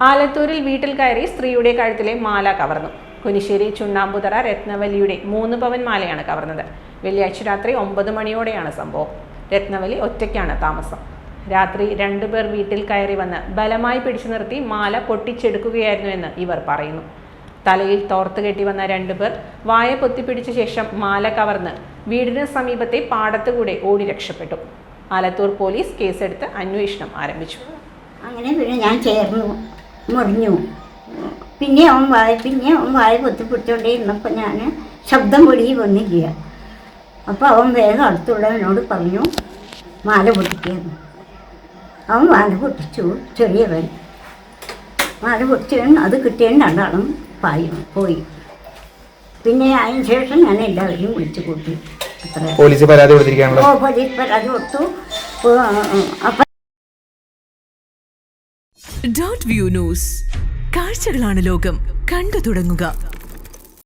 ആലത്തൂരിൽ വീട്ടിൽ കയറി സ്ത്രീയുടെ കഴുത്തിലെ മാല കവർന്നു. കുനിശ്ശേരി ചുണ്ണാമ്പുതറ രത്നവലിയുടെ 3 പവൻ മാലയാണ് കവർന്നത്. വെള്ളിയാഴ്ച രാത്രി 9 മണിയോടെയാണ് സംഭവം. രത്നവലി ഒറ്റയ്ക്കാണ് താമസം. രാത്രി 2 പേർ വീട്ടിൽ കയറി വന്ന് ബലമായി പിടിച്ചു നിർത്തി മാല പൊട്ടിച്ചെടുക്കുകയായിരുന്നുവെന്ന് ഇവർ പറയുന്നു. തലയിൽ തോർത്ത് കെട്ടി വന്ന 2 പേർ വായ പൊത്തിപ്പിടിച്ച ശേഷം മാല കവർന്ന് വീടിന് സമീപത്തെ പാടത്തുകൂടെ ഓടി രക്ഷപ്പെട്ടു. ആലത്തൂർ പോലീസ് കേസെടുത്ത് അന്വേഷണം ആരംഭിച്ചു. അങ്ങനെ പിന്നെ ഞാൻ ചേർന്നു മുറിഞ്ഞു. പിന്നെ അവൻ വായ പൊത്തിപ്പിടിച്ചോണ്ടേ ഇരുന്നപ്പോൾ ഞാൻ ശബ്ദം വെളിയിൽ വന്നില്ല. അപ്പോൾ അവൻ വേഗം അടുത്തുള്ളവനോട് പറഞ്ഞു മാല പൊട്ടിക്കുന്നു. അവൻ മാല പൊട്ടിച്ചു. ചെറിയവൻ മാല പൊട്ടിച്ചവൻ അത് കിട്ടിയതിന് രണ്ടാളും പോയി. പിന്നെ അതിന് ശേഷം ഞാൻ എല്ലാവരെയും വിളിച്ചു കൂട്ടി. പോലീസ് പരാതി കൊടുത്തിരിക്കുകയാണല്ലോ. പോലീസ് പരാതി കൊടുത്തു. Dot view news. കാഴ്ചകളാണ് ലോകം. കണ്ടു തുടങ്ങുക.